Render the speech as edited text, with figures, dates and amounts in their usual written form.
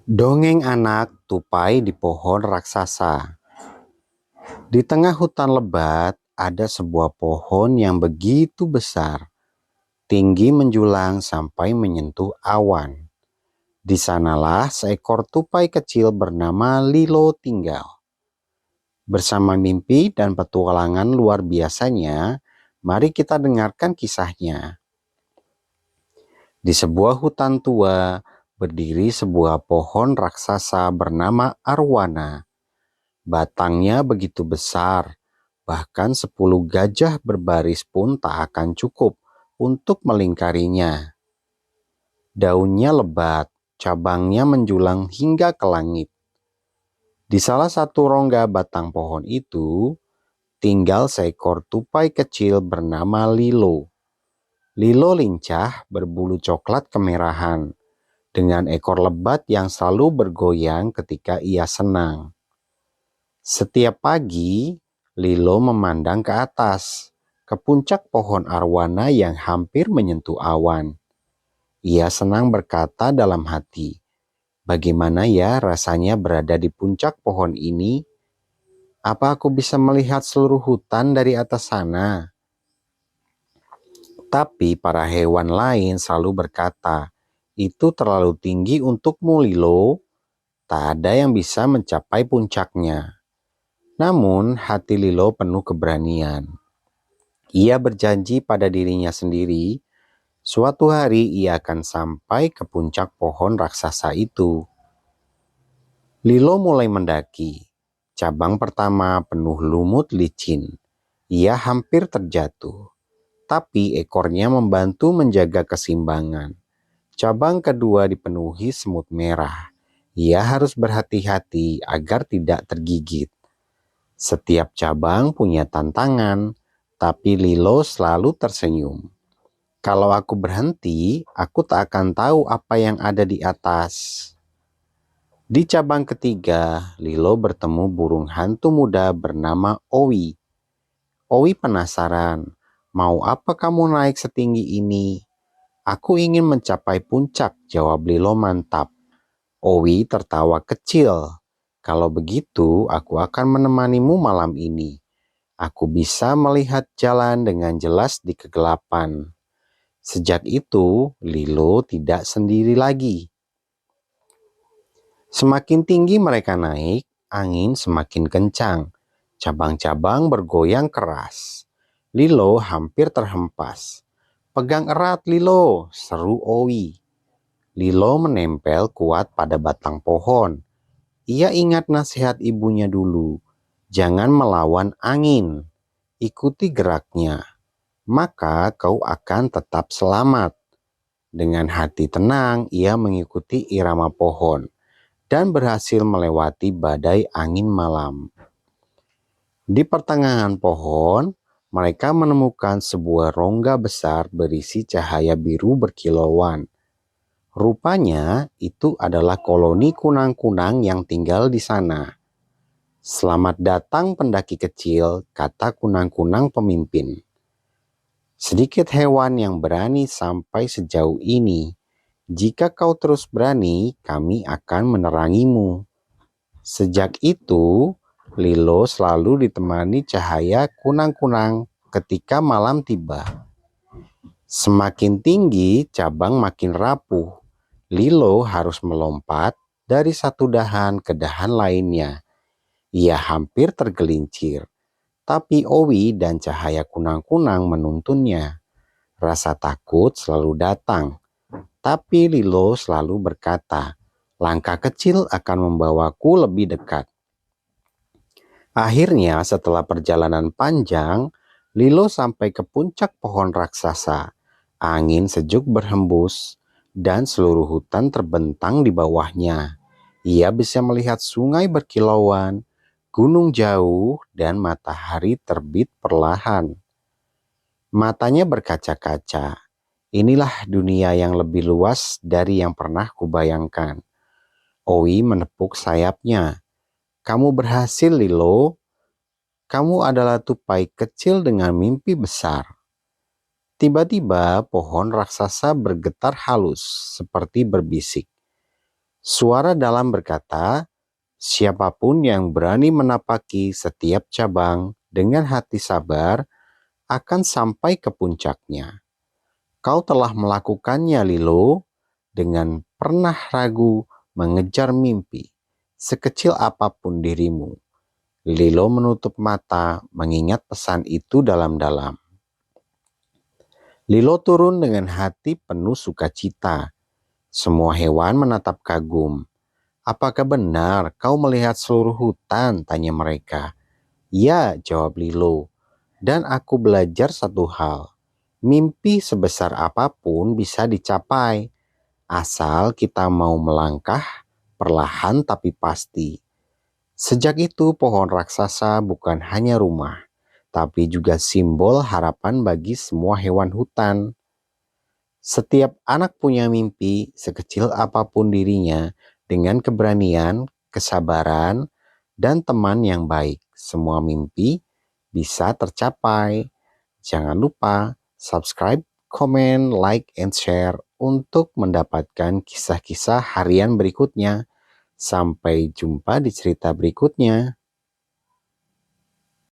Dongeng anak tupai di pohon raksasa. Di tengah hutan lebat ada sebuah pohon yang begitu besar, tinggi menjulang sampai menyentuh awan. Di sanalah seekor tupai kecil bernama Lilo tinggal. Bersama mimpi dan petualangan luar biasanya, mari kita dengarkan kisahnya. Di sebuah hutan tua, berdiri sebuah pohon raksasa bernama Arwana. Batangnya begitu besar, bahkan 10 gajah berbaris pun tak akan cukup untuk melingkarinya. Daunnya lebat, cabangnya menjulang hingga ke langit. Di salah satu rongga batang pohon itu, tinggal seekor tupai kecil bernama Lilo. Lilo lincah berbulu coklat kemerahan, dengan ekor lebat yang selalu bergoyang ketika ia senang. Setiap pagi, Lilo memandang ke atas, ke puncak pohon arwana yang hampir menyentuh awan. Ia senang berkata dalam hati, "Bagaimana ya rasanya berada di puncak pohon ini? Apa aku bisa melihat seluruh hutan dari atas sana?" Tapi para hewan lain selalu berkata, "Itu terlalu tinggi untukmu, Lilo. Tak ada yang bisa mencapai puncaknya." Namun, hati Lilo penuh keberanian. Ia berjanji pada dirinya sendiri, suatu hari ia akan sampai ke puncak pohon raksasa itu. Lilo mulai mendaki. Cabang pertama penuh lumut licin. Ia hampir terjatuh, tapi ekornya membantu menjaga keseimbangan. Cabang kedua dipenuhi semut merah. Ia harus berhati-hati agar tidak tergigit. Setiap cabang punya tantangan, tapi Lilo selalu tersenyum. Kalau aku berhenti, aku tak akan tahu apa yang ada di atas. Di cabang ketiga, Lilo bertemu burung hantu muda bernama Owi. Owi penasaran, "Mau apa kamu naik setinggi ini?" "Aku ingin mencapai puncak," jawab Lilo mantap. Owi tertawa kecil. "Kalau begitu, aku akan menemanimu malam ini. Aku bisa melihat jalan dengan jelas di kegelapan." Sejak itu, Lilo tidak sendiri lagi. Semakin tinggi mereka naik, angin semakin kencang. Cabang-cabang bergoyang keras. Lilo hampir terhempas. "Pegang erat, Lilo," seru Owi. Lilo menempel kuat pada batang pohon. Ia ingat nasihat ibunya dulu. Jangan melawan angin. Ikuti geraknya, maka kau akan tetap selamat. Dengan hati tenang, ia mengikuti irama pohon dan berhasil melewati badai angin malam. Di pertengahan pohon, mereka menemukan sebuah rongga besar berisi cahaya biru berkilauan. Rupanya itu adalah koloni kunang-kunang yang tinggal di sana. "Selamat datang pendaki kecil," kata kunang-kunang pemimpin. "Sedikit hewan yang berani sampai sejauh ini. Jika kau terus berani, kami akan menerangimu." Sejak itu, Lilo selalu ditemani cahaya kunang-kunang ketika malam tiba. Semakin tinggi, cabang makin rapuh. Lilo harus melompat dari satu dahan ke dahan lainnya. Ia hampir tergelincir, tapi Owi dan cahaya kunang-kunang menuntunnya. Rasa takut selalu datang, tapi Lilo selalu berkata, "Langkah kecil akan membawaku lebih dekat." Akhirnya, setelah perjalanan panjang, Lilo sampai ke puncak pohon raksasa. Angin sejuk berhembus, dan seluruh hutan terbentang di bawahnya. Ia bisa melihat sungai berkilauan, gunung jauh, dan matahari terbit perlahan. Matanya berkaca-kaca. Inilah dunia yang lebih luas dari yang pernah kubayangkan. Owi menepuk sayapnya. "Kamu berhasil, Lilo. Kamu adalah tupai kecil dengan mimpi besar." Tiba-tiba pohon raksasa bergetar halus seperti berbisik. Suara dalam berkata, siapapun yang berani menapaki setiap cabang dengan hati sabar akan sampai ke puncaknya. Kau telah melakukannya, Lilo, dengan pernah ragu mengejar mimpi, sekecil apapun dirimu. Lilo menutup mata mengingat pesan itu dalam-dalam. Lilo turun dengan hati penuh sukacita. Semua hewan menatap kagum. Apakah benar kau melihat seluruh hutan? Tanya mereka. Ya, jawab Lilo. Dan aku belajar satu hal. Mimpi sebesar apapun bisa dicapai, asal kita mau melangkah perlahan tapi pasti. Sejak itu pohon raksasa bukan hanya rumah, tapi juga simbol harapan bagi semua hewan hutan. Setiap anak punya mimpi, sekecil apapun dirinya, dengan keberanian, kesabaran, dan teman yang baik. Semua mimpi bisa tercapai. Jangan lupa subscribe, komen, like, and share untuk mendapatkan kisah-kisah harian berikutnya. Sampai jumpa di cerita berikutnya.